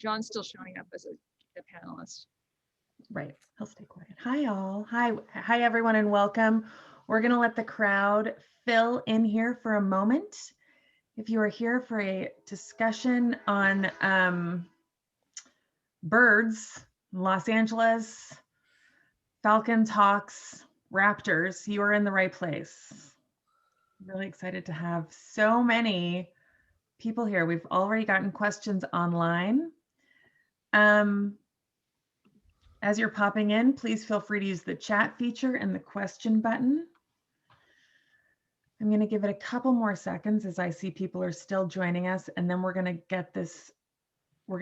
John's still showing up as a panelist. Right, he'll stay quiet. Hi all, hi everyone and welcome. We're gonna let the crowd fill in here for a moment. If you are here for a discussion on birds, Los Angeles, falcons, hawks, raptors, you are in the right place. Really excited to have so many people here. We've already gotten questions online. As you're popping in, please feel free to use the chat feature and the question button. I'm going to give it a couple more seconds as I see people are still joining us, and then we're going to get this. I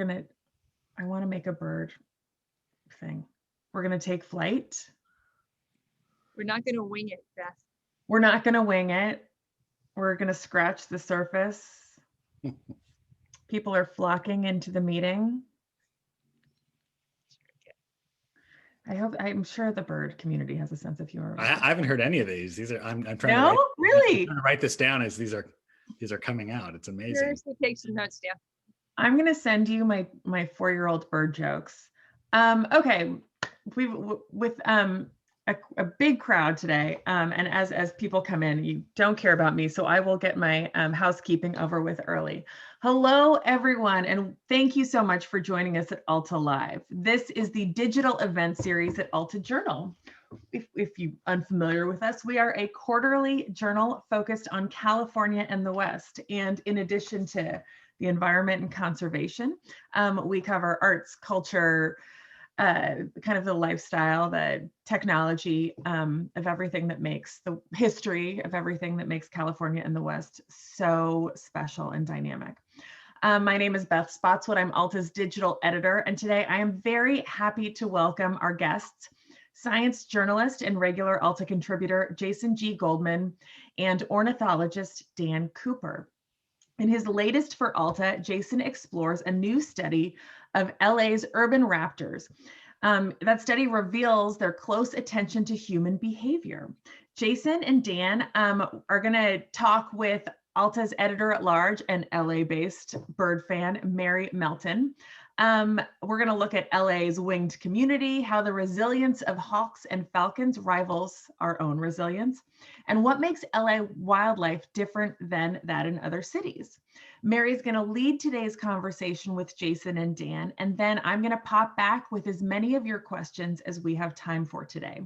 want to make a bird thing. We're going to take flight. We're not going to wing it, Beth. We're not going to wing it. We're going to scratch the surface. People are flocking into the meeting. I'm sure the bird community has a sense of humor. I haven't heard any of these. These are I'm trying to I'm trying to write this down as these are coming out. It's amazing. Seriously, take some notes down. I'm gonna send you my 4-year-old bird jokes. Okay, with a big crowd today, and as people come in, you don't care about me, so I will get my housekeeping over with early. Hello, everyone, and thank you so much for joining us at Alta Live. This is the digital event series at Alta Journal. If you're unfamiliar with us, we are a quarterly journal focused on California and the West. And in addition to the environment and conservation, we cover arts, culture, kind of the lifestyle, the technology of everything that makes the history of everything that makes California and the West so special and dynamic. My name is Beth Spotswood. I'm Alta's digital editor, and today I am very happy to welcome our guests, science journalist and regular Alta contributor Jason G. Goldman and ornithologist Dan Cooper. In his latest for Alta, Jason explores a new study of LA's urban raptors. That study reveals their close attention to human behavior. Jason and Dan are going to talk with Alta's editor-at-large and LA-based bird fan, Mary Melton. We're going to look at LA's winged community, how the resilience of hawks and falcons rivals our own resilience, and what makes LA wildlife different than that in other cities. Mary's going to lead today's conversation with Jason and Dan, and then I'm going to pop back with as many of your questions as we have time for today.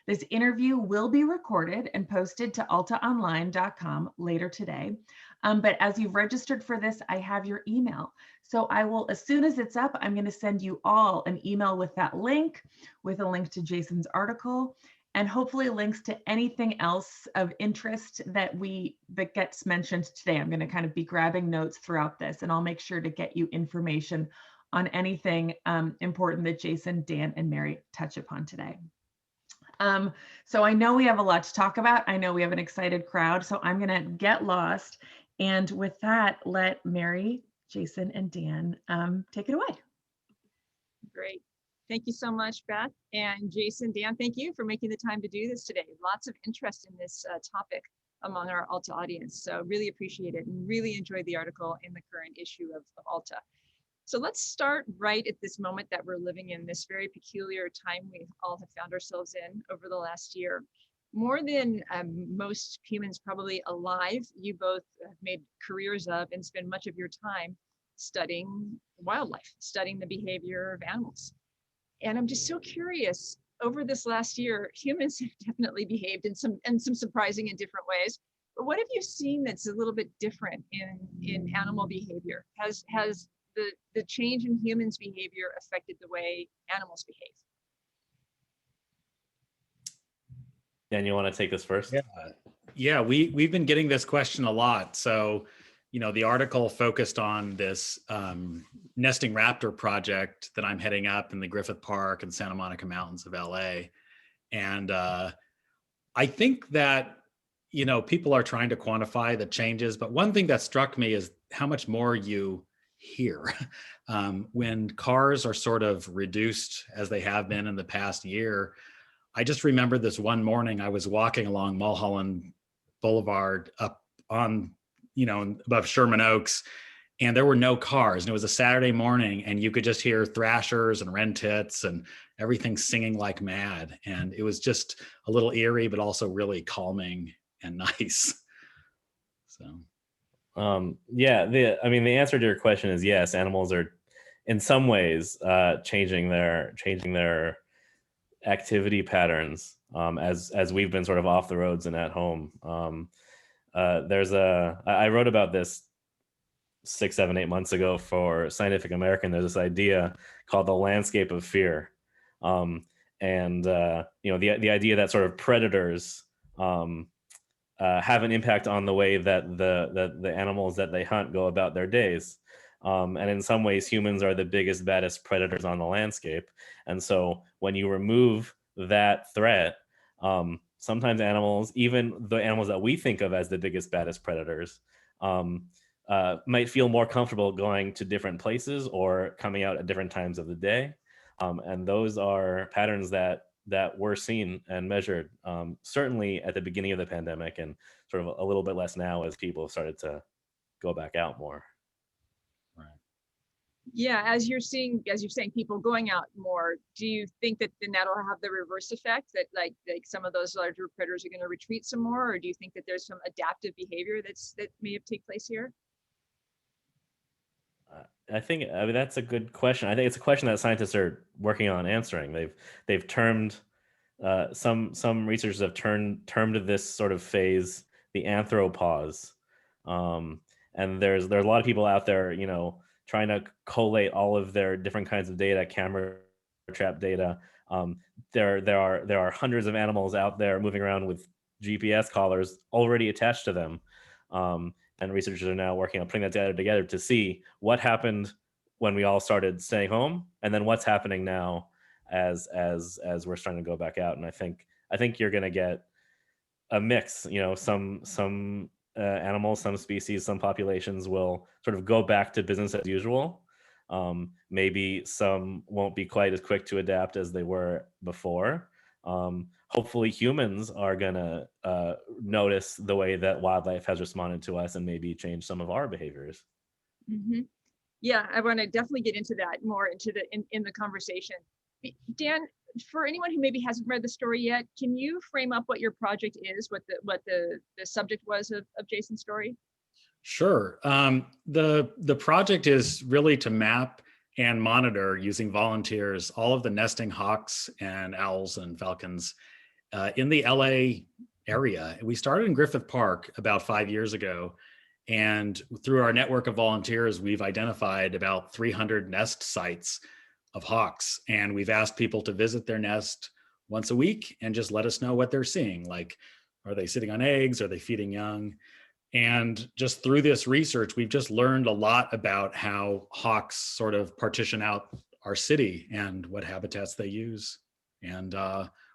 This interview will be recorded and posted to altaonline.com later today. But as you've registered for this, I have your email. So I will, as soon as it's up, I'm going to send you all an email with that link, with a link to Jason's article, and hopefully links to anything else of interest that gets mentioned today. I'm going to kind of be grabbing notes throughout this, and I'll make sure to get you information on anything important that Jason, Dan, and Mary touch upon today. So I know we have a lot to talk about. I know we have an excited crowd, so I'm going to get lost. And with that, let Mary, Jason, and Dan take it away. Great. Thank you so much, Beth. And Jason, Dan, thank you for making the time to do this today. Lots of interest in this topic among our Alta audience. So really appreciate it and really enjoyed the article in the current issue of Alta. So let's start right at this moment that we're living in, this very peculiar time we all have found ourselves in over the last year. More than most humans probably alive, you both have made careers of and spend much of your time studying wildlife, studying the behavior of animals. And I'm just so curious, over this last year, humans have definitely behaved in some surprising and different ways. But what have you seen that's a little bit different in animal behavior? Has the change in humans' behavior affected the way animals behave? Dan, you want to take this first? Yeah, we've been getting this question a lot. So, the article focused on this nesting raptor project that I'm heading up in the Griffith Park and Santa Monica Mountains of LA. And I think that, people are trying to quantify the changes, but one thing that struck me is how much more you hear when cars are sort of reduced as they have been in the past year. I just remember this one morning I was walking along Mulholland Boulevard up on, above Sherman Oaks, and there were no cars, and it was a Saturday morning, and you could just hear thrashers and wren tits and everything singing like mad. And it was just a little eerie, but also really calming and nice. So yeah, the answer to your question is yes. Animals are in some ways changing their activity patterns as we've been sort of off the roads and at home. I wrote about this 6, 7, 8 months ago for Scientific American. There's this idea called the landscape of fear, and the idea that sort of predators have an impact on the way that the animals that they hunt go about their days. And in some ways, humans are the biggest, baddest predators on the landscape. And so when you remove that threat, sometimes animals, even the animals that we think of as the biggest, baddest predators, might feel more comfortable going to different places or coming out at different times of the day. And those are patterns that were seen and measured, certainly at the beginning of the pandemic, and sort of a little bit less now as people have started to go back out more. right. Yeah, as you're saying people going out more, do you think that then that'll have the reverse effect, that like some of those larger predators are going to retreat some more, or do you think that there's some adaptive behavior that may have taken place here? I mean that's a good question. I think it's a question that scientists are working on answering. They've termed some researchers have termed this sort of phase the anthropause, and there are a lot of people out there, trying to collate all of their different kinds of data, camera trap data. There are hundreds of animals out there moving around with GPS collars already attached to them. And researchers are now working on putting that data together to see what happened when we all started staying home, and then what's happening now as we're starting to go back out. And I think you're going to get a mix. Some animals, some species, some populations will sort of go back to business as usual. Maybe some won't be quite as quick to adapt as they were before. Hopefully humans are going to notice the way that wildlife has responded to us and maybe change some of our behaviors. Mm-hmm. Yeah, I want to definitely get into that more in the conversation. Dan, for anyone who maybe hasn't read the story yet, can you frame up what your project is, what the subject was of Jason's story? Sure. The project is really to map and monitor, using volunteers, all of the nesting hawks and owls and falcons in the LA area. We started in Griffith Park about 5 years ago. And through our network of volunteers, we've identified about 300 nest sites of hawks. And we've asked people to visit their nest once a week and just let us know what they're seeing. Like, are they sitting on eggs? Are they feeding young? And just through this research, we've just learned a lot about how hawks sort of partition out our city and what habitats they use, and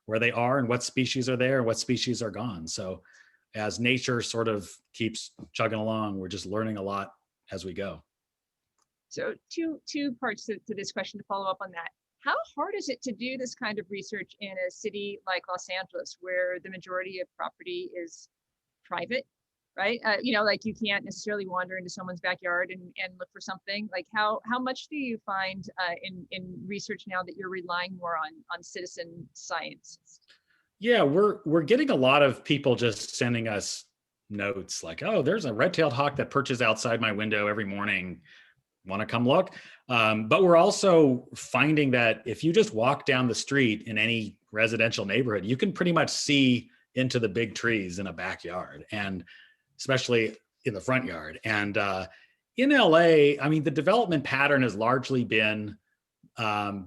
where they are and what species are there and what species are gone. So as nature sort of keeps chugging along, we're just learning a lot as we go. So two parts to this question to follow up on that. How hard is it to do this kind of research in a city like Los Angeles, where the majority of property is private, right? Like you can't necessarily wander into someone's backyard and look for something. Like how much do you find in research now that you're relying more on citizen science? Yeah, we're getting a lot of people just sending us notes like, oh, there's a red-tailed hawk that perches outside my window every morning. Want to come look? But we're also finding that if you just walk down the street in any residential neighborhood, you can pretty much see into the big trees in a backyard, and especially in the front yard. And in LA, I mean, the development pattern has largely been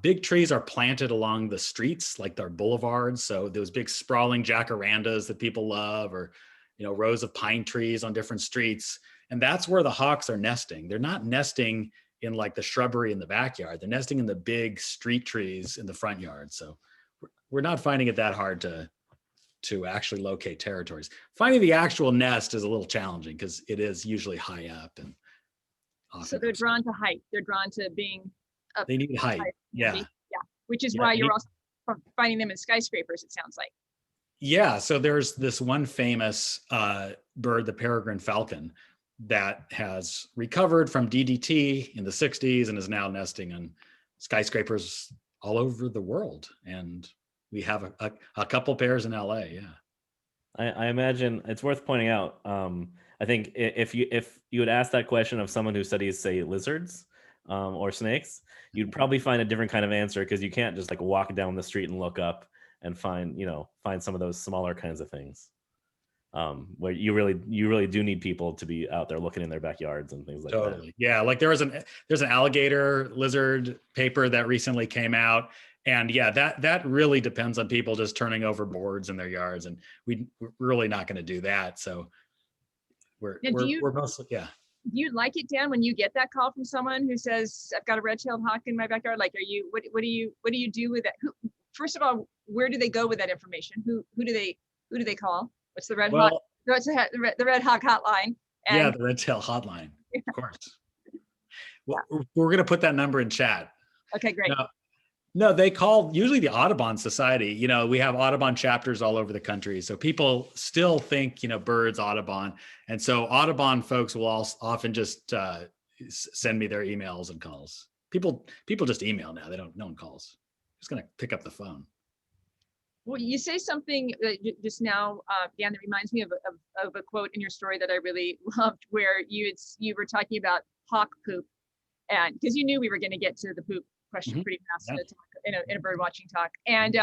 big trees are planted along the streets, like their boulevards. So those big sprawling jacarandas that people love, or rows of pine trees on different streets. And that's where the hawks are nesting. They're not nesting in like the shrubbery in the backyard. They're nesting in the big street trees in the front yard. So we're not finding it that hard to actually locate territories. Finding the actual nest is a little challenging because it is usually high up. And so they're drawn to height. They're drawn to being up. They need height. Yeah. Yeah. Which is why you're also finding them in skyscrapers, it sounds like. Yeah. So there's this one famous bird, the peregrine falcon, that has recovered from DDT in the 60s and is now nesting in skyscrapers all over the world. And we have a couple pairs in LA. Yeah. I imagine it's worth pointing out. I think if you would ask that question of someone who studies, say, lizards or snakes, you'd probably find a different kind of answer, because you can't just like walk down the street and look up and find some of those smaller kinds of things. Where you really do need people to be out there looking in their backyards and things like that. Totally. Yeah. Like there's an alligator lizard paper that recently came out. And yeah, that really depends on people just turning over boards in their yards. And we're really not going to do that. So we're mostly, yeah. Do you like it, Dan, when you get that call from someone who says, I've got a red-tailed hawk in my backyard? Like, what do you do with that? First of all, where do they go with that information? Who do they call? What's the red hawk? What's the red hawk hotline? And, yeah, the red tail hotline, of course. Well, we're going to put that number in chat. Okay, great. No, they call usually the Audubon Society. We have Audubon chapters all over the country. So people still think, birds, Audubon. And so Audubon folks will often just send me their emails and calls. People just email now. No one calls. Just going to pick up the phone. Well, you say something just now, Dan, that reminds me of a quote in your story that I really loved, where you were talking about hawk poop, and because you knew we were going to get to the poop question pretty fast in a bird watching talk, and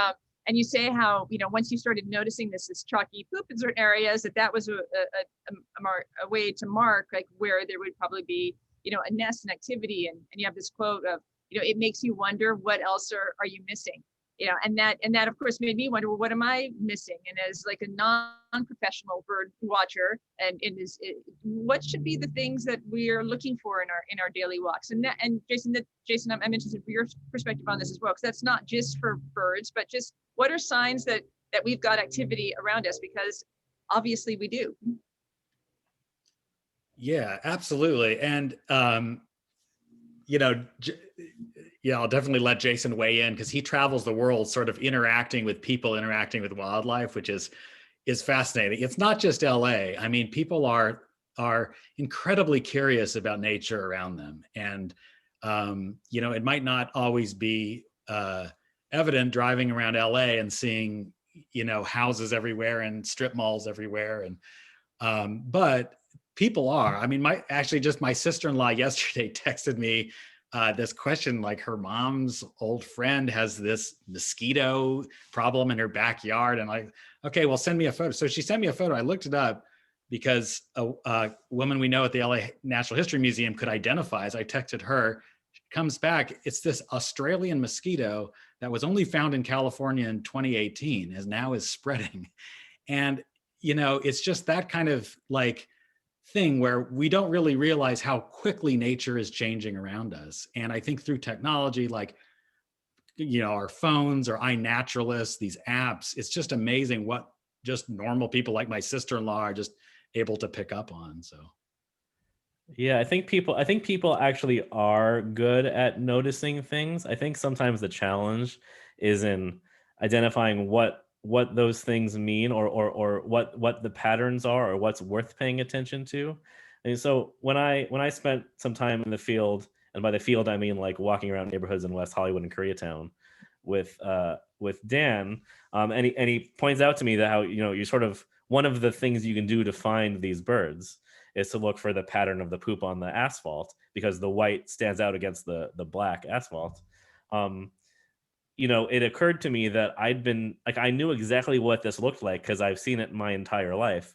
you say how once you started noticing this chalky poop in certain areas, that was a way to mark like where there would probably be a nest and activity, and you have this quote of it makes you wonder what else are you missing. And that of course made me wonder, well, what am I missing? And as like a non-professional bird watcher, what should be the things that we are looking for in our daily walks? And Jason, I'm interested in your perspective on this as well, because that's not just for birds, but just what are signs that we've got activity around us? Because obviously we do. Yeah, absolutely. And I'll definitely let Jason weigh in, because he travels the world sort of interacting with people, interacting with wildlife, which is fascinating. It's not just LA. I mean, people are incredibly curious about nature around them. And, it might not always be evident driving around LA and seeing, houses everywhere and strip malls everywhere. And, but people are. I mean, my sister-in-law yesterday texted me this question, like her mom's old friend has this mosquito problem in her backyard, and okay, well, send me a photo. So she sent me a photo. I looked it up because a woman we know at the LA Natural History Museum could identify. As I texted her, she comes back, it's this Australian mosquito that was only found in California in 2018, as now is spreading. And it's just that kind of like thing where we don't really realize how quickly nature is changing around us. And I think through technology, like, our phones or iNaturalist, these apps, it's just amazing what just normal people like my sister-in-law are just able to pick up on. So. Yeah, I think people actually are good at noticing things. I think sometimes the challenge is in identifying what those things mean, or what the patterns are, or what's worth paying attention to. And so when I spent some time in the field, and by the field I mean like walking around neighborhoods in West Hollywood and Koreatown with Dan, and he points out to me that how you sort of, one of the things you can do to find these birds is to look for the pattern of the poop on the asphalt, because the white stands out against the black asphalt. It occurred to me that I knew exactly what this looked like because I've seen it my entire life.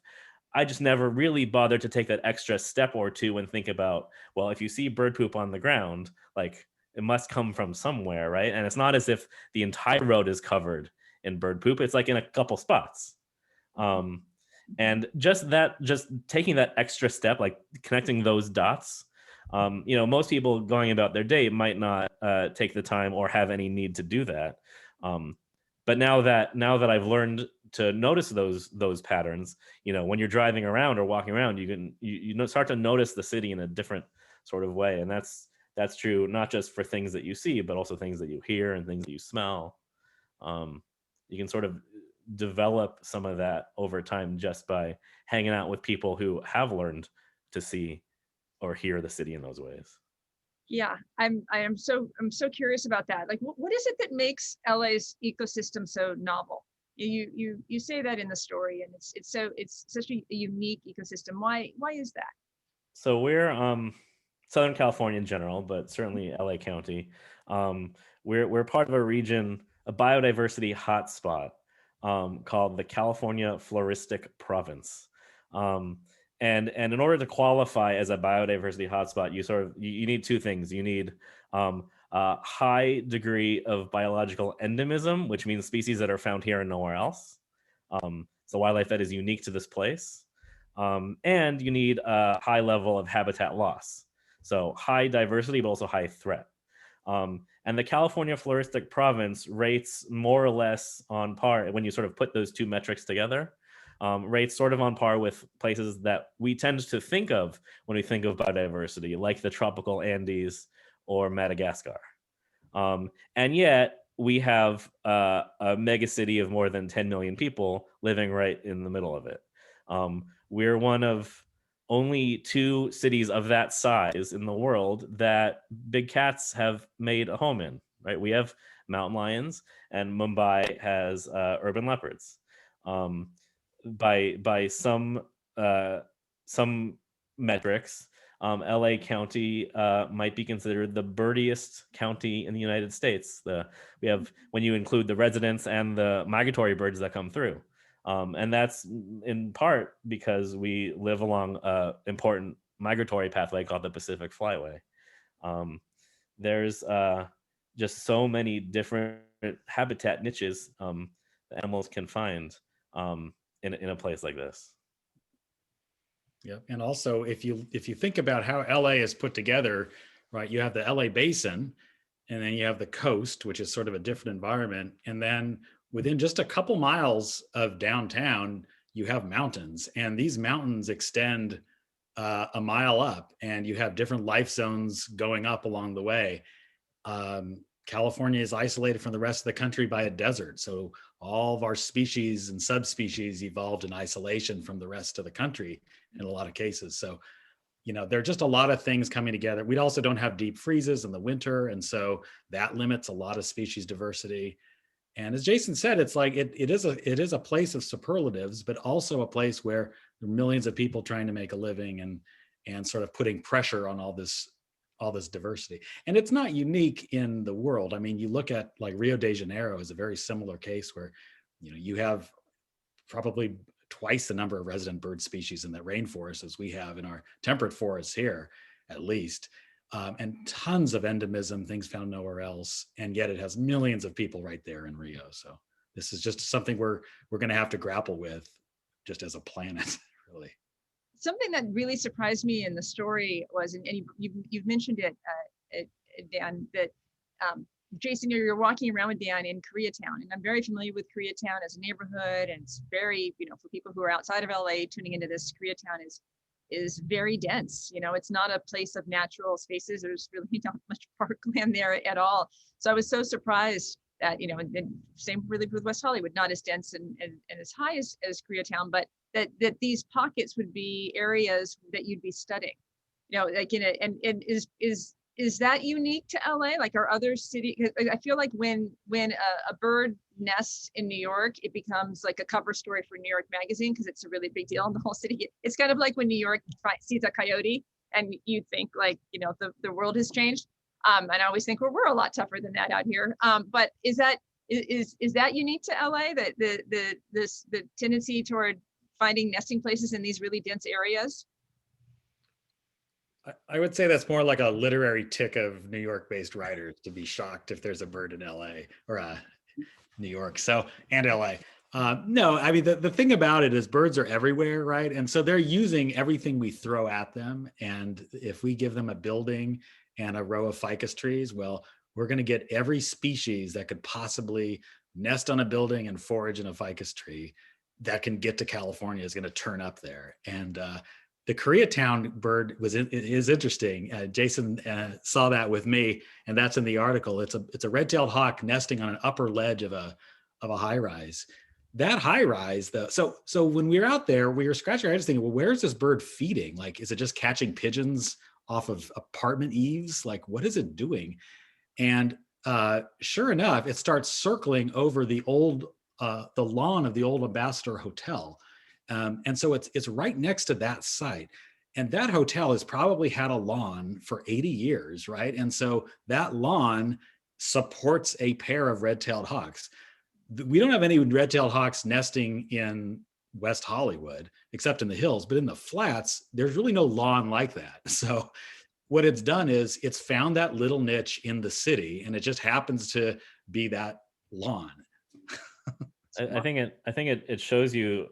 I just never really bothered to take that extra step or two and think about, well, if you see bird poop on the ground, like it must come from somewhere, right? And it's not as if the entire road is covered in bird poop. It's like in a couple spots. And just taking that extra step, like connecting those dots, most people going about their day might not take the time or have any need to do that. But now that I've learned to notice those patterns, when you're driving around or walking around, you start to notice the city in a different sort of way. And that's true not just for things that you see, but also things that you hear and things that you smell. You can sort of develop some of that over time just by hanging out with people who have learned to see or hear the city in those ways. Yeah, I'm so curious about that. Like, what is it that makes LA's ecosystem so novel? You say that in the story, and it's such a unique ecosystem. Why is that? So we're Southern California in general, but certainly LA County. We're part of a region, a biodiversity hotspot called the California Floristic Province. And in order to qualify as a biodiversity hotspot, you need two things. You need a high degree of biological endemism, which means species that are found here and nowhere else. So wildlife that is unique to this place. And you need a high level of habitat loss. So high diversity, but also high threat. And the California Floristic Province rates more or less on par, when you sort of put those two metrics together, rates sort of on par with places that we tend to think of when we think of biodiversity, like the tropical Andes or Madagascar. And yet we have a mega city of more than 10 million people living right in the middle of it. We're one of only 2 cities of that size in the world that big cats have made a home in, right? We have mountain lions, and Mumbai has urban leopards. By some metrics, LA County might be considered the birdiest county in the United States. We have, when you include the residents and the migratory birds that come through. And that's in part because we live along an important migratory pathway called the Pacific Flyway. There's just so many different habitat niches that animals can find in a place like this. Yeah, and also if you think about how LA is put together, right? You have the LA basin, and then you have the coast, which is sort of a different environment, and then within just a couple miles of downtown, you have mountains, and these mountains extend a mile up, and you have different life zones going up along the way. California is isolated from the rest of the country by a desert, so all of our species and subspecies evolved in isolation from the rest of the country in a lot of cases. So, there are just a lot of things coming together. We also don't have deep freezes in the winter, and so that limits a lot of species diversity. And as Jason said, it's like it is a place of superlatives, but also a place where there are millions of people trying to make a living and sort of putting pressure on all this diversity. And it's not unique in the world. I mean, you look at like Rio de Janeiro is a very similar case where you have probably twice the number of resident bird species in the rainforest as we have in our temperate forests here, at least. And tons of endemism, things found nowhere else, and yet it has millions of people right there in Rio. So this is just something we're going to have to grapple with, just as a planet, really. Something that really surprised me in the story was, and you've mentioned it, Dan, that Jason, you're walking around with Dan in Koreatown, and I'm very familiar with Koreatown as a neighborhood, and it's very, for people who are outside of LA tuning into this, Koreatown is very dense. It's not a place of natural spaces. There's really not much parkland there at all. So I was so surprised that, and same really with West Hollywood, not as dense and as high as Koreatown, but that these pockets would be areas that you'd be studying, like and is that unique to LA? Like, are other cities, I feel like when a bird nests in New York, it becomes like a cover story for New York Magazine because it's a really big deal in the whole city. It's kind of like when New York sees a coyote and you think like, the world has changed. And I always think, well, we're a lot tougher than that out here. But is that unique to LA, that the tendency toward finding nesting places in these really dense areas? I would say that's more like a literary tick of New York-based writers to be shocked if there's a bird in LA or New York. So, and LA. No, I mean, the thing about it is birds are everywhere, right? And so they're using everything we throw at them. And if we give them a building and a row of ficus trees, well, we're going to get every species that could possibly nest on a building and forage in a ficus tree that can get to California is going to turn up there. And the Koreatown bird is interesting. Jason saw that with me, and that's in the article. It's a red-tailed hawk nesting on an upper ledge of a high rise. that high rise though. So when we were out there, we were scratching our heads thinking, well, where's this bird feeding? Like, is it just catching pigeons off of apartment eaves? Like, what is it doing? And sure enough, it starts circling over the lawn of the old Ambassador Hotel. And so it's right next to that site. And that hotel has probably had a lawn for 80 years, right? And so that lawn supports a pair of red-tailed hawks. We don't have any red-tailed hawks nesting in West Hollywood, except in the hills, but in the flats, there's really no lawn like that. So what it's done is it's found that little niche in the city, and it just happens to be that lawn. I think it shows you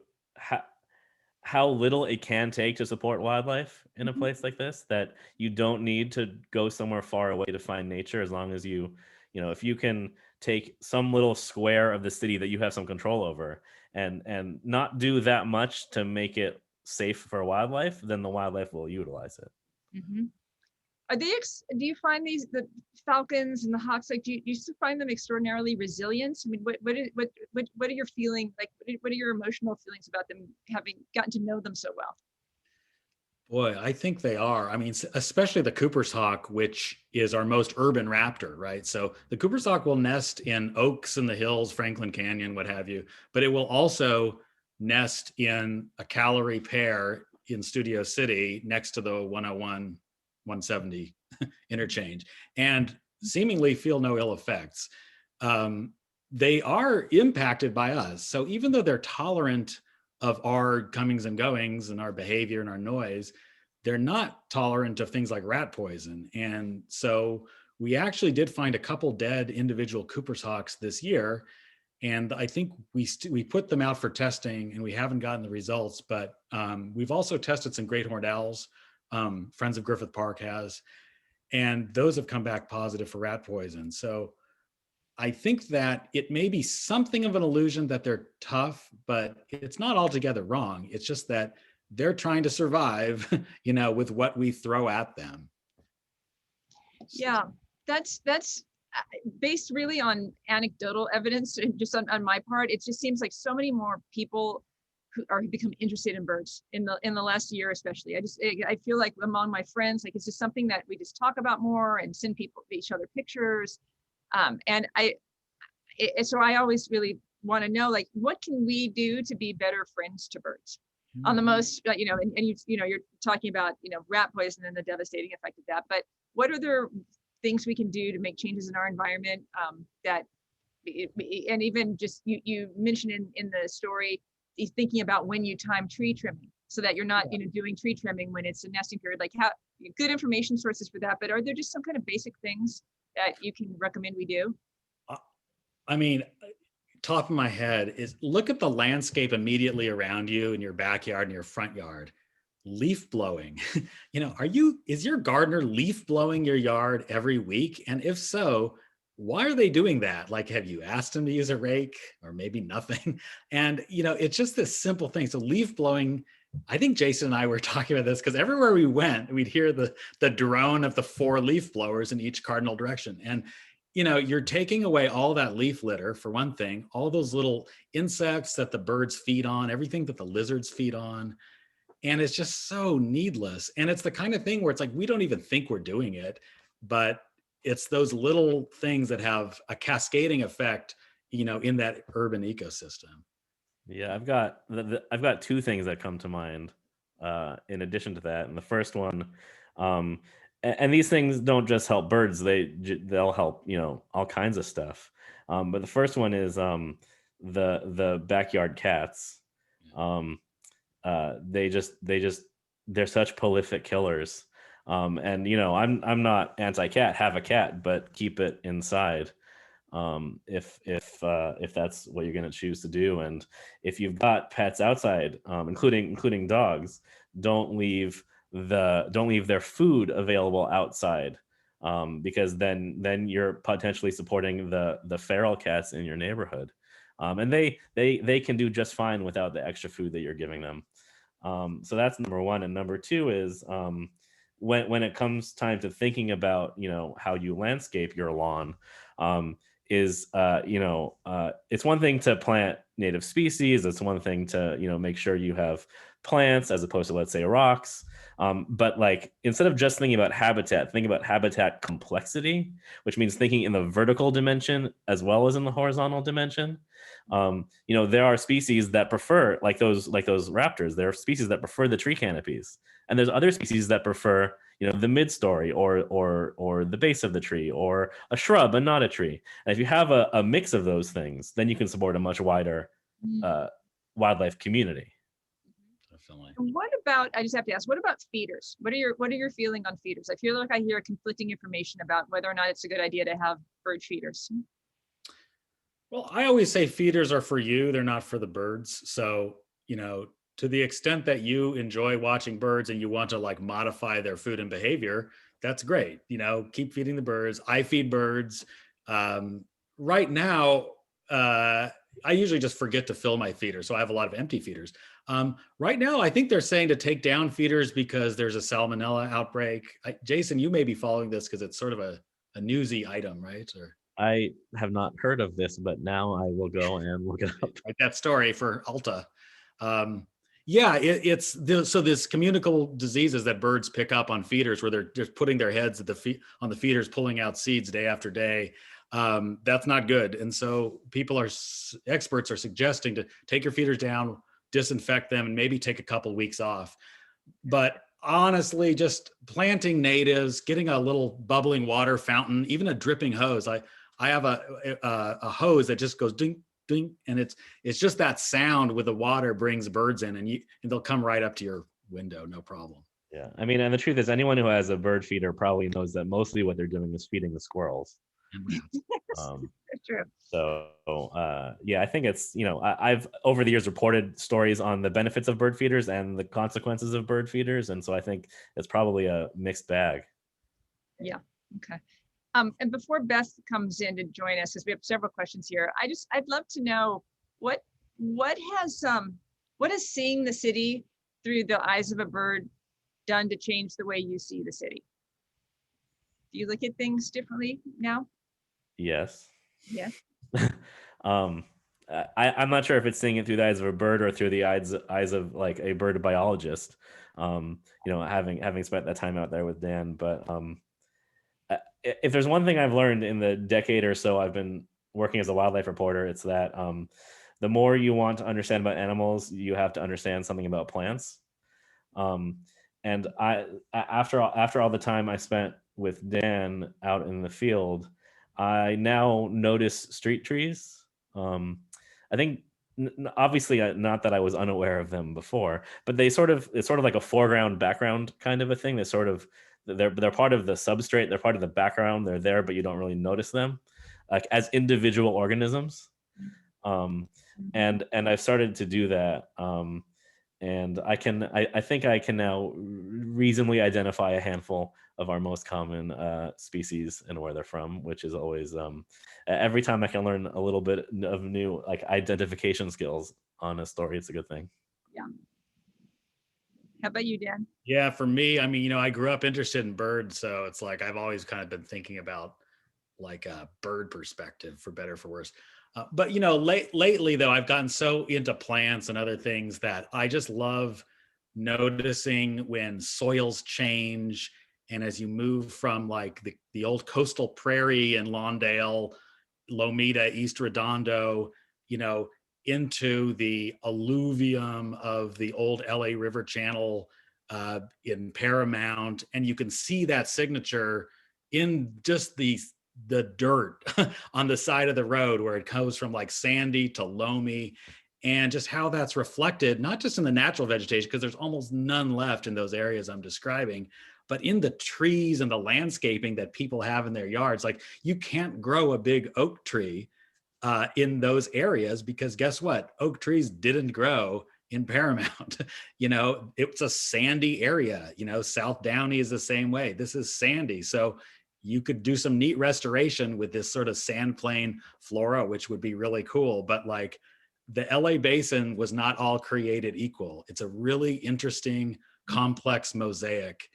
how little it can take to support wildlife in a place like this, that you don't need to go somewhere far away to find nature, as long as if you can take some little square of the city that you have some control over and not do that much to make it safe for wildlife, then the wildlife will utilize it. Mm-hmm. Do you find the falcons and the hawks, like, do you still find them extraordinarily resilient? I mean, what are your feeling, like, what are your emotional feelings about them, having gotten to know them so well? Boy, I think they are. I mean, especially the Cooper's hawk, which is our most urban raptor, right? So the Cooper's hawk will nest in oaks in the hills, Franklin Canyon, what have you, but it will also nest in a calorie pair in Studio City next to the 101 170 interchange, and seemingly feel no ill effects. They are impacted by us. So even though they're tolerant of our comings and goings and our behavior and our noise, they're not tolerant of things like rat poison. And so we actually did find a couple dead individual Cooper's hawks this year. And I think we put them out for testing, and we haven't gotten the results, but we've also tested some great horned owls. Friends of Griffith Park has, and those have come back positive for rat poison. So I think that it may be something of an illusion that they're tough, but it's not altogether wrong. It's just that they're trying to survive, with what we throw at them. Yeah, that's based really on anecdotal evidence, and just on my part. It just seems like so many more people who are become interested in birds in the last year, especially. I feel like among my friends, like, it's just something that we just talk about more and send each other pictures. So I always really want to know, like, what can we do to be better friends to birds? On the most, and you're talking about, rat poison and the devastating effect of that, but what other things we can do to make changes in our environment, and even just, you mentioned in the story, thinking about when you time tree trimming, so that you're not doing tree trimming when it's a nesting period. Like, how good information sources for that, but are there just some kind of basic things that you can recommend we do? I mean, top of my head is look at the landscape immediately around you in your backyard and your front yard. Leaf blowing. Is your gardener leaf blowing your yard every week? And if so, why are they doing that? Like, have you asked them to use a rake, or maybe nothing? And, it's just this simple thing. So leaf blowing, I think Jason and I were talking about this because everywhere we went, we'd hear the drone of the 4 leaf blowers in each cardinal direction. And, you're taking away all that leaf litter, for one thing, all those little insects that the birds feed on, everything that the lizards feed on. And it's just so needless. And it's the kind of thing where it's like, we don't even think we're doing it, but it's those little things that have a cascading effect, in that urban ecosystem. Yeah, I've got 2 things that come to mind in addition to that. And the first one, and these things don't just help birds; they'll help all kinds of stuff. But the first one is the backyard cats. They're such prolific killers. And I'm not anti-cat. Have a cat, but keep it inside. If that's what you're going to choose to do, and if you've got pets outside, including dogs, don't leave their food available outside, because then you're potentially supporting the feral cats in your neighborhood, and they can do just fine without the extra food that you're giving them. So that's number one. And number two is when it comes time to thinking about how you landscape your lawn, is it's one thing to plant native species. It's one thing to make sure you have plants as opposed to, let's say, rocks. But like, instead of just thinking about habitat, think about habitat complexity, which means thinking in the vertical dimension as well as in the horizontal dimension. There are species that prefer, like those raptors, there are species that prefer the tree canopies, and there's other species that prefer the mid-story or the base of the tree, or a shrub and not a tree. And if you have a mix of those things, then you can support a much wider wildlife community. Definitely. And what about, I just have to ask, what about feeders? What are your feeling on feeders? I feel like I hear conflicting information about whether or not it's a good idea to have bird feeders. Well, I always say feeders are for you, they're not for the birds. So, to the extent that you enjoy watching birds and you want to like modify their food and behavior, that's great. Keep feeding the birds. I feed birds. Right now, I usually just forget to fill my feeders, so I have a lot of empty feeders. Right now, I think they're saying to take down feeders because there's a salmonella outbreak. Jason, you may be following this because it's sort of a newsy item, right? Or I have not heard of this, but now I will go and look it up. write that story for Alta. So this communicable diseases that birds pick up on feeders, where they're just putting their heads at on the feeders, pulling out seeds day after day. That's not good. And so experts are suggesting to take your feeders down, disinfect them, and maybe take a couple weeks off. But honestly, just planting natives, getting a little bubbling water fountain, even a dripping hose. I have a hose that just goes ding, ding, and it's just that sound with the water brings birds in, and they'll come right up to your window, no problem. Yeah, I mean, and the truth is, anyone who has a bird feeder probably knows that mostly what they're doing is feeding the squirrels. True. So I think it's I've over the years reported stories on the benefits of bird feeders and the consequences of bird feeders, and so I think it's probably a mixed bag. Yeah. Okay. And before Beth comes in to join us, because we have several questions here, I'd love to know what has seeing the city through the eyes of a bird done to change the way you see the city? Do you look at things differently now? Yes. Yeah. I'm not sure if it's seeing it through the eyes of a bird or through the eyes of like a bird biologist. Having spent that time out there with Dan, but if there's one thing I've learned in the decade or so I've been working as a wildlife reporter, it's that the more you want to understand about animals, you have to understand something about plants. And after all the time I spent with Dan out in the field, I now notice street trees. I think obviously not that I was unaware of them before, but it's sort of like a foreground background kind of a thing. They're part of the substrate, they're part of the background, they're there, but you don't really notice them like as individual organisms. And I've started to do that. And I think I can now reasonably identify a handful of our most common species and where they're from, which is always every time I can learn a little bit of new like identification skills on a story, it's a good thing. Yeah. How about you, Dan? Yeah, for me, I mean, I grew up interested in birds, so it's like I've always kind of been thinking about like a bird perspective, for better or for worse. But lately though, I've gotten so into plants and other things that I just love noticing when soils change, and as you move from like the old coastal prairie in Lawndale, Lomita, East Redondo, into the alluvium of the old LA River Channel in Paramount, and you can see that signature in just the dirt on the side of the road, where it goes from like sandy to loamy, and just how that's reflected not just in the natural vegetation, because there's almost none left in those areas I'm describing, but in the trees and the landscaping that people have in their yards. Like, you can't grow a big oak tree in those areas, because guess what? Oak trees didn't grow in Paramount. It's a sandy area. South Downey is the same way. This is sandy. So you could do some neat restoration with this sort of sand plain flora, which would be really cool. But like, the LA basin was not all created equal. It's a really interesting, complex mosaic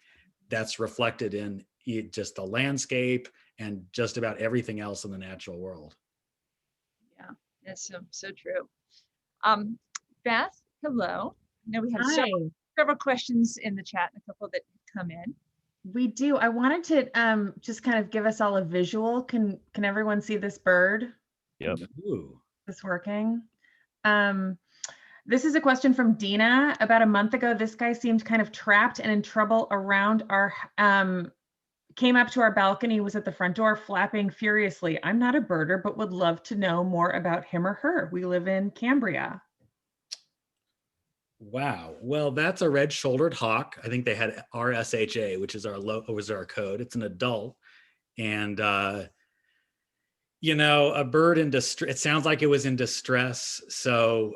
that's reflected in just the landscape and just about everything else in the natural world. That's so true. Beth, hello. I know we have Hi. several questions in the chat and a couple that come in. We do. I wanted to just kind of give us all a visual. Can everyone see this bird? Yep. Ooh. Is this working? This is a question from Dina. About a month ago, this guy seemed kind of trapped and in trouble around our, came up to our balcony, was at the front door flapping furiously. I'm not a birder, but would love to know more about him or her. We live in Cambria. Wow. Well, that's a red-shouldered hawk. I think they had RSHA, which is our code. It's an adult. And a bird in distress, it sounds like it was in distress. So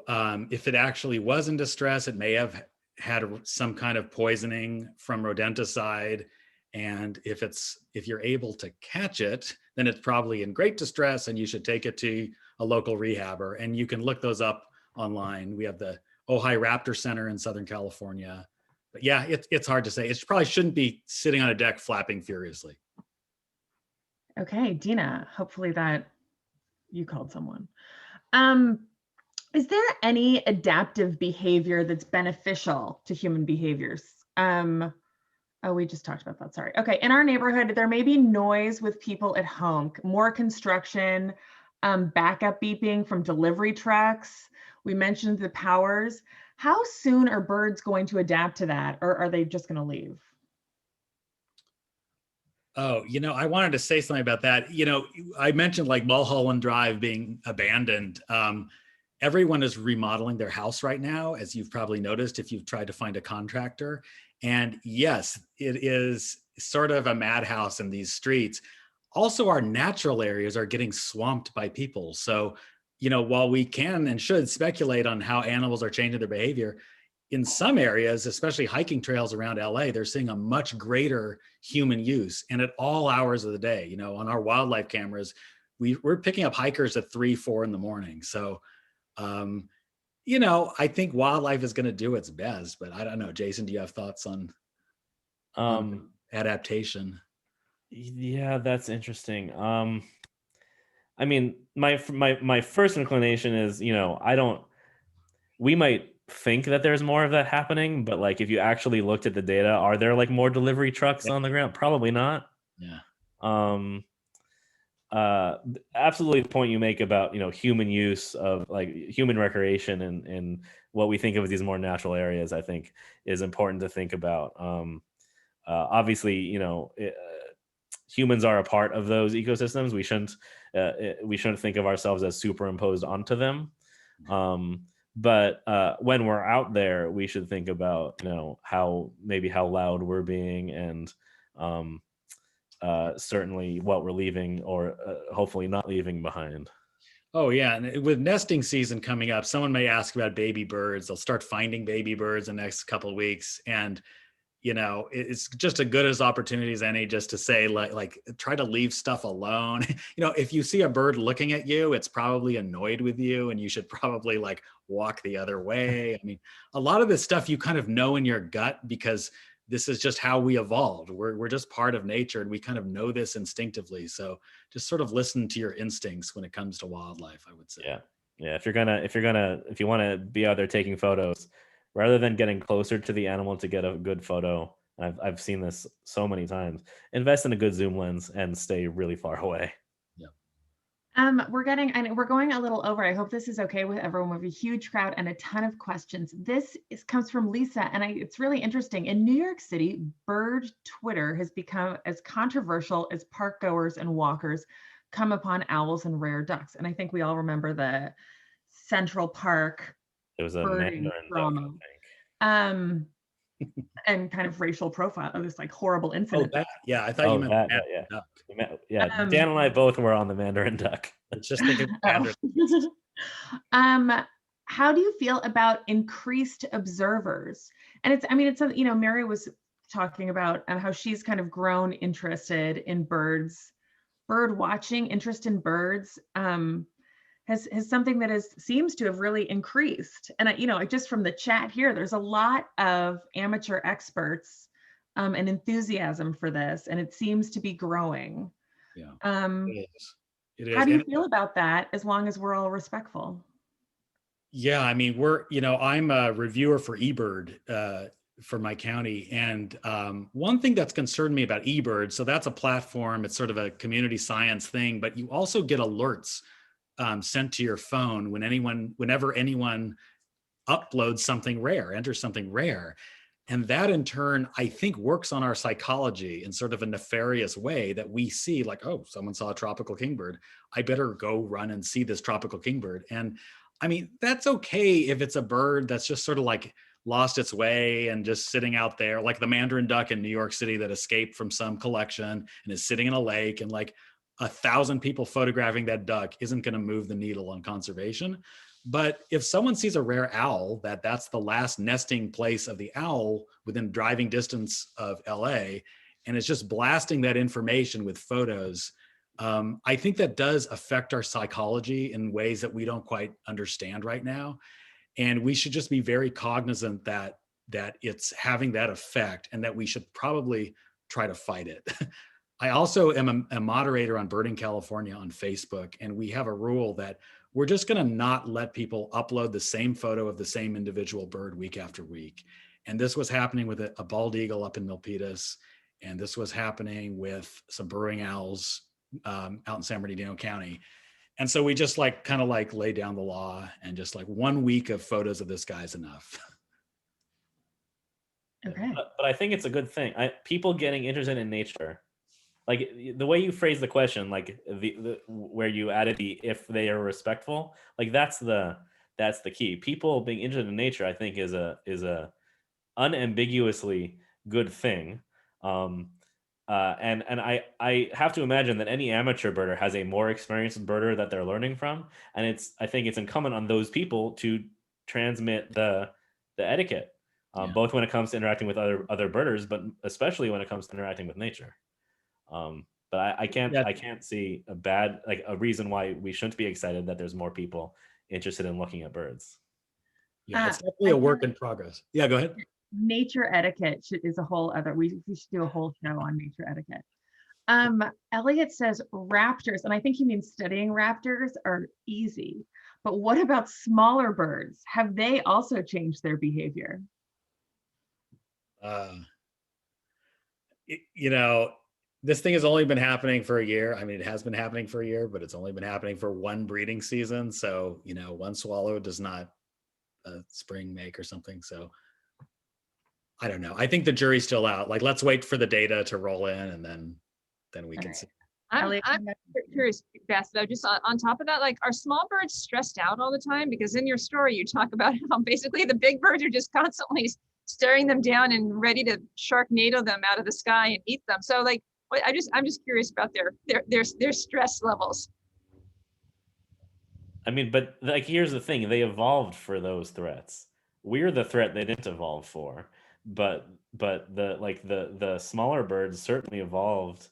if it actually was in distress, it may have had some kind of poisoning from rodenticide. And if you're able to catch it, then it's probably in great distress and you should take it to a local rehabber. And you can look those up online. We have the Ojai Raptor Center in Southern California. But yeah, it's hard to say. It probably shouldn't be sitting on a deck flapping furiously. Okay, Dina, hopefully that you called someone. Is there any adaptive behavior that's beneficial to human behaviors? Oh, we just talked about that, sorry. Okay, in our neighborhood, there may be noise with people at home, more construction, backup beeping from delivery trucks. We mentioned the powers. How soon are birds going to adapt to that, or are they just going to leave? Oh, I wanted to say something about that. I mentioned like Mulholland Drive being abandoned. Everyone is remodeling their house right now, as you've probably noticed if you've tried to find a contractor. And yes, it is sort of a madhouse in these streets. Also, our natural areas are getting swamped by people. So, while we can and should speculate on how animals are changing their behavior, in some areas, especially hiking trails around LA, they're seeing a much greater human use, and at all hours of the day. On our wildlife cameras, we're picking up hikers at 3, 4 in the morning. So, I think wildlife is going to do its best, but I don't know. Jason, do you have thoughts on adaptation? Yeah, that's interesting. I mean, my first inclination is, we might think that there's more of that happening, but like if you actually looked at the data, are there like more delivery trucks on the ground? Probably not. Yeah. Absolutely the point you make about human use of like human recreation and what we think of as these more natural areas, I think is important to think about. Obviously, humans are a part of those ecosystems. We shouldn't think of ourselves as superimposed onto them. But when we're out there, we should think about how loud we're being, and certainly what we're leaving or hopefully not leaving behind. Oh yeah, and with nesting season coming up, someone may ask about baby birds. They'll start finding baby birds in the next couple of weeks, and it's just as good as opportunity as any just to say like try to leave stuff alone. If you see a bird looking at you, it's probably annoyed with you and you should probably like walk the other way. I mean, a lot of this stuff you kind of know in your gut because this is just how we evolved. We're just part of nature and we kind of know this instinctively. So just sort of listen to your instincts when it comes to wildlife, I would say. Yeah. If you want to be out there taking photos, rather than getting closer to the animal to get a good photo, I've seen this so many times, invest in a good zoom lens and stay really far away. We're going a little over. I hope this is okay with everyone. We have a huge crowd and a ton of questions. This comes from Lisa, and it's really interesting. In New York City, bird Twitter has become as controversial as park goers and walkers come upon owls and rare ducks. And I think we all remember the Central Park. It was a Mandarin drama. duck, I think. And kind of racial profile of this like horrible incident. I thought you meant that. duck. Yeah, Dan and I both were on the Mandarin duck. It's just thinking Mandarin. How do you feel about increased observers? And Mary was talking about how she's kind of grown interested in birds, bird watching, interest in birds. Has something that seems to have really increased. And just from the chat here, there's a lot of amateur experts and enthusiasm for this, and it seems to be growing. Yeah. It is. It is. How do you And feel about that as long as we're all respectful? yeah, I mean, I'm a reviewer for eBird for my county. And one thing that's concerned me about eBird, so that's a platform, it's sort of a community science thing, but you also get alerts sent to your phone whenever anyone uploads something rare, enters something rare. And that in turn, I think works on our psychology in sort of a nefarious way that we see like, oh, someone saw a tropical kingbird. I better go run and see this tropical kingbird. And I mean, that's okay if it's a bird that's just sort of like lost its way and just sitting out there, like the mandarin duck in New York City that escaped from some collection and is sitting in a lake, and like 1,000 people photographing that duck isn't going to move the needle on conservation. But if someone sees a rare owl, that's the last nesting place of the owl within driving distance of LA, and it's just blasting that information with photos, I think that does affect our psychology in ways that we don't quite understand right now. And we should just be very cognizant that it's having that effect, and that we should probably try to fight it. I also am a moderator on Birding California on Facebook, and we have a rule that we're just going to not let people upload the same photo of the same individual bird week after week. And this was happening with a bald eagle up in Milpitas, and this was happening with some burrowing owls out in San Bernardino County. And so we just kind of lay down the law, and just 1 week of photos of this guy is enough. Okay. But I think it's a good thing. People getting interested in nature, like the way you phrase the question, like the where you added the if they are respectful, like that's the key. People being interested in nature, I think, is a unambiguously good thing. And I have to imagine that any amateur birder has a more experienced birder that they're learning from, and I think it's incumbent on those people to transmit the etiquette, both when it comes to interacting with other birders, but especially when it comes to interacting with nature. But I can't see a reason why we shouldn't be excited that there's more people interested in looking at birds. Yeah, it's definitely a work in progress. Yeah, go ahead. Nature etiquette is a whole other, we should do a whole show on nature etiquette. Elliot says raptors, and I think he means studying raptors, are easy. But what about smaller birds? Have they also changed their behavior? This thing has only been happening for a year. I mean, it has been happening for a year, but it's only been happening for one breeding season. So, one swallow does not a spring make or something. So I don't know. I think the jury's still out. Let's wait for the data to roll in, and then we can see. I'm curious, Beth, though, just on top of that, are small birds stressed out all the time? Because in your story, you talk about how basically the big birds are just constantly staring them down and ready to Sharknado them out of the sky and eat them. So I'm just curious about their stress levels. I mean, but here's the thing: they evolved for those threats. We're the threat they didn't evolve for. But the smaller birds certainly evolved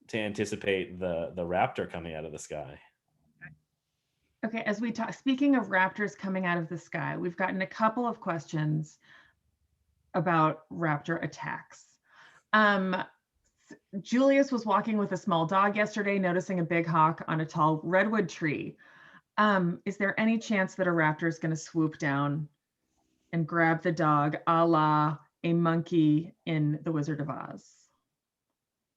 to anticipate the raptor coming out of the sky. Okay, as we talk, speaking of raptors coming out of the sky, we've gotten a couple of questions about raptor attacks. Julius was walking with a small dog yesterday, noticing a big hawk on a tall redwood tree. Is there any chance that a raptor is going to swoop down and grab the dog, a la a monkey in The Wizard of Oz?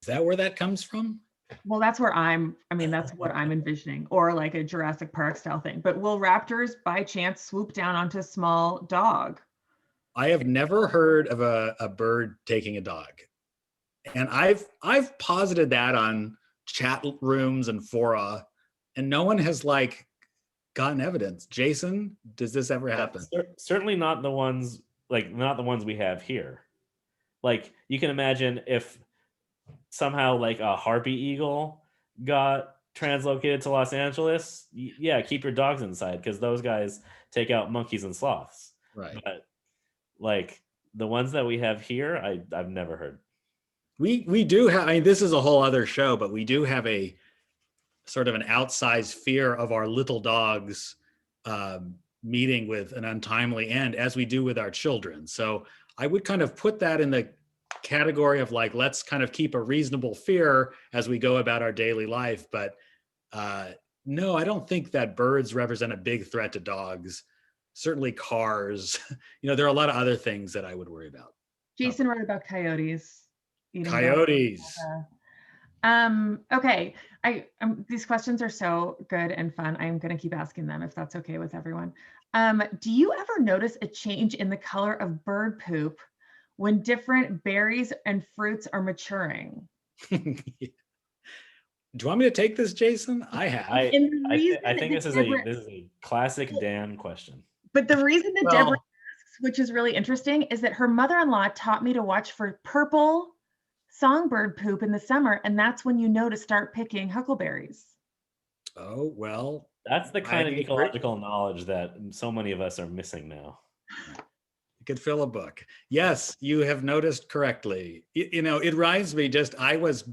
Is that where that comes from? Well, that's what I'm envisioning, or like a Jurassic Park style thing. But will raptors by chance swoop down onto a small dog? I have never heard of a bird taking a dog. And I've posited that on chat rooms and fora, and no one has gotten evidence. Jason, does this ever happen? Certainly not the ones we have here. You can imagine if somehow a harpy eagle got translocated to Los Angeles, keep your dogs inside, because those guys take out monkeys and sloths. Right. But the ones that we have here, I've never heard. We do have, this is a whole other show, but we do have a sort of an outsized fear of our little dogs meeting with an untimely end, as we do with our children. So I would kind of put that in the category of let's kind of keep a reasonable fear as we go about our daily life. But No, I don't think that birds represent a big threat to dogs. Certainly cars. There are a lot of other things that I would worry about. Jason wrote about coyotes. Eating Coyotes. Okay. These questions are so good and fun. I'm going to keep asking them if that's okay with everyone. Do you ever notice a change in the color of bird poop when different berries and fruits are maturing? Do you want me to take this, Jason? I have. I think this is a classic Dan question. But the reason that Deborah asks, which is really interesting, is that her mother-in-law taught me to watch for purple songbird poop in the summer, and that's when you know to start picking huckleberries. Oh, well. That's the kind of ecological knowledge that so many of us are missing now. You could fill a book. Yes, you have noticed correctly. It reminds me I was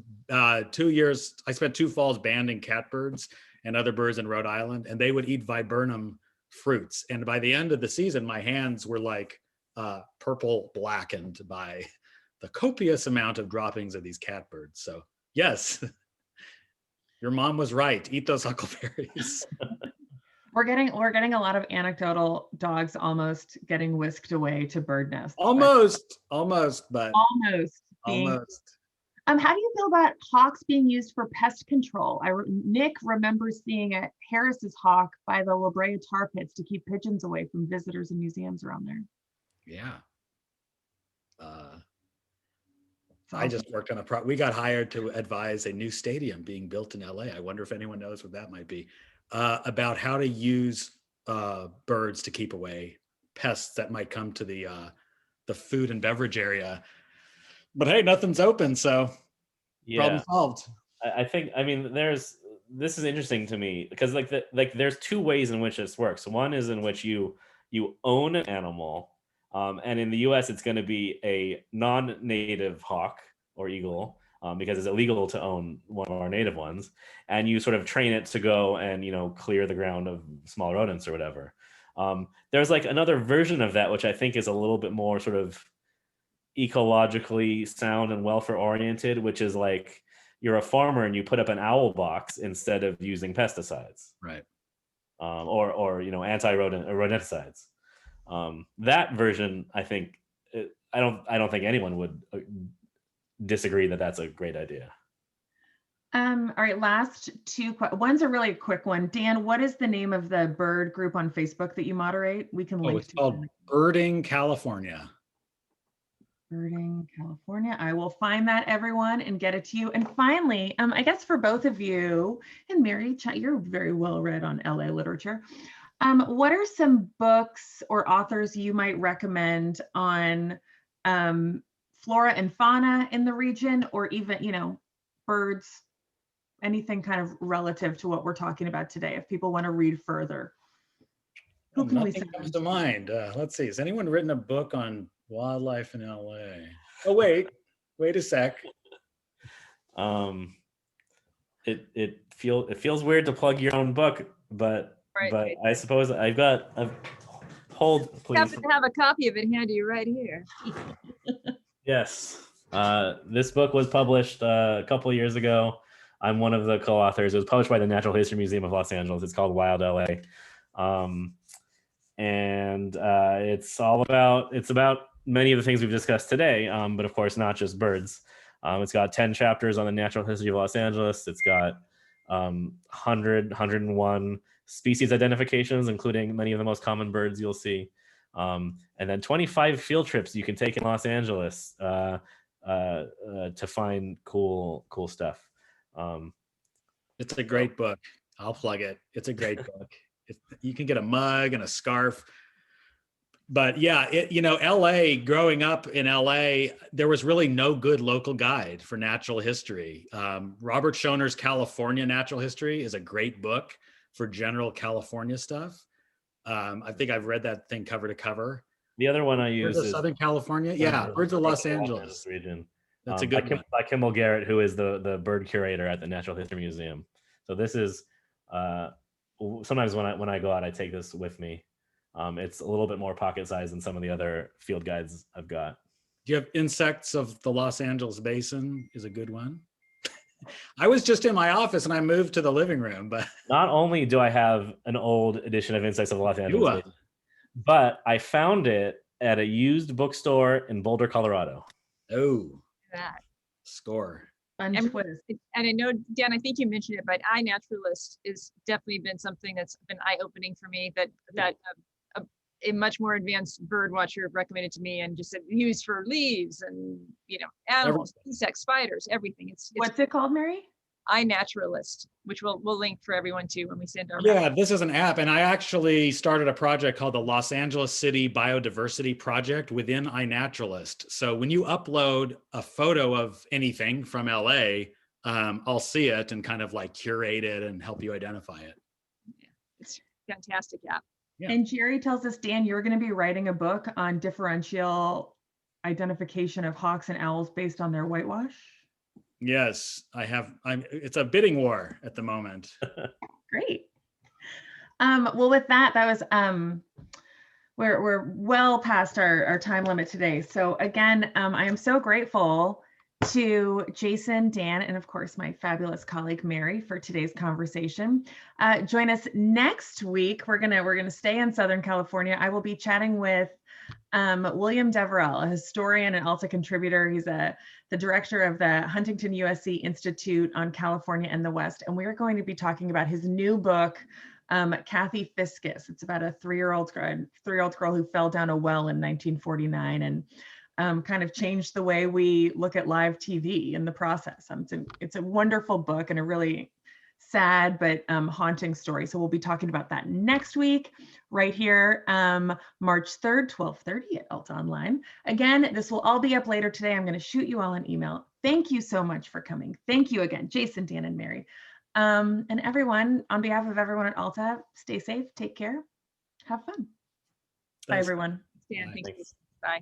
2 years, I spent 2 falls banding catbirds and other birds in Rhode Island, and they would eat viburnum fruits. And by the end of the season, my hands were like purple blackened by the copious amount of droppings of these catbirds. So yes, your mom was right. Eat those huckleberries. We're getting a lot of anecdotal dogs almost getting whisked away to bird nests. Almost. How do you feel about hawks being used for pest control? Nick remembers seeing a Harris's hawk by the La Brea tar pits to keep pigeons away from visitors and museums around there. Yeah. I just worked on we got hired to advise a new stadium being built in LA. I wonder if anyone knows what that might be. About how to use birds to keep away pests that might come to the food and beverage area. But hey, nothing's open, so problem solved. This is interesting to me because there's 2 ways in which this works. One is in which you own an animal, and in the US it's going to be a non-native hawk or eagle. Because it's illegal to own one of our native ones, and you sort of train it to go and clear the ground of small rodents or whatever. There's like another version of that which I think is a little bit more sort of ecologically sound and welfare oriented, which is like you're a farmer and you put up an owl box instead of using pesticides, right? Or anti-rodent or rodenticides. That version, I think, I don't think anyone would disagree that that's a great idea. All right, last 2 one's a really quick one. Dan, what is the name of the bird group on Facebook that you moderate? We can link it's called Birding California. Birding California. I will find that, everyone, and get it to you. And finally, I guess for both of you, and Mary, you're very well read on LA literature. What are some books or authors you might recommend on flora and fauna in the region, or even, birds, anything kind of relative to what we're talking about today, if people want to read further? Who can we send? Comes to mind. Let's see. Has anyone written a book on wildlife in LA? Oh, wait a sec. It feels weird to plug your own book, but I suppose I've got hold, please. You happen to have a copy of it handy right here. Yes. This book was published a couple of years ago. I'm one of the co-authors. It was published by the Natural History Museum of Los Angeles. It's called Wild LA. It's about many of the things we've discussed today, but of course not just birds. It's got 10 chapters on the natural history of Los Angeles. It's got 101 species identifications, including many of the most common birds you'll see. And then 25 field trips you can take in Los Angeles to find cool stuff. It's a great book. I'll plug it. It's a great book. You can get a mug and a scarf. But yeah, LA, growing up in LA, there was really no good local guide for natural history. Robert Schoner's California Natural History is a great book for general California stuff. I think I've read that thing cover to cover. The other one I use is Southern California. Yeah, Birds of Los Angeles region. That's a good one. By Kimball Garrett, who is the bird curator at the Natural History Museum. So this is sometimes when I go out, I take this with me. It's a little bit more pocket size than some of the other field guides I've got. Do you have Insects of the Los Angeles Basin? Is a good one. I was just in my office and I moved to the living room, but Not only do I have an old edition of Insects of Los you, Angeles, but I found it at a used bookstore in Boulder, Colorado. oh, That. score. Untwist. And I know, Dan, I think you mentioned it, but iNaturalist has definitely been something that's been eye-opening for me, that a much more advanced bird watcher recommended to me and just said use for leaves and, animals, insects, spiders, everything. It's What's it called, Mary? iNaturalist, which we'll link for everyone too when we send our Yeah, this is an app, and I actually started a project called the Los Angeles City Biodiversity Project within iNaturalist. So when you upload a photo of anything from LA, I'll see it and kind of like curate it and help you identify it. Yeah, it's a fantastic app. Yeah. And Jerry tells us, Dan, you're going to be writing a book on differential identification of hawks and owls based on their whitewash. Yes, I have. It's a bidding war at the moment. Great. Well, with that was we're well past our time limit today. So again, I am so grateful to Jason, Dan, and of course my fabulous colleague Mary for today's conversation. Join us next week. We're gonna stay in Southern California. I will be chatting with William Deverell, a historian and Alta contributor. He's the director of the Huntington USC Institute on California and the West. And we're going to be talking about his new book, Kathy Fiscus. It's about a three-year-old girl who fell down a well in 1949 and kind of changed the way we look at live TV in the process. It's a wonderful book and a really sad but haunting story. So we'll be talking about that next week, right here, March 3rd, 12:30 at Alta Online. Again, this will all be up later today. I'm going to shoot you all an email. Thank you so much for coming. Thank you again, Jason, Dan, and Mary. And everyone, on behalf of everyone at Alta, stay safe, take care, have fun. Thanks. Bye, everyone. Dan, Bye. thank you. Bye.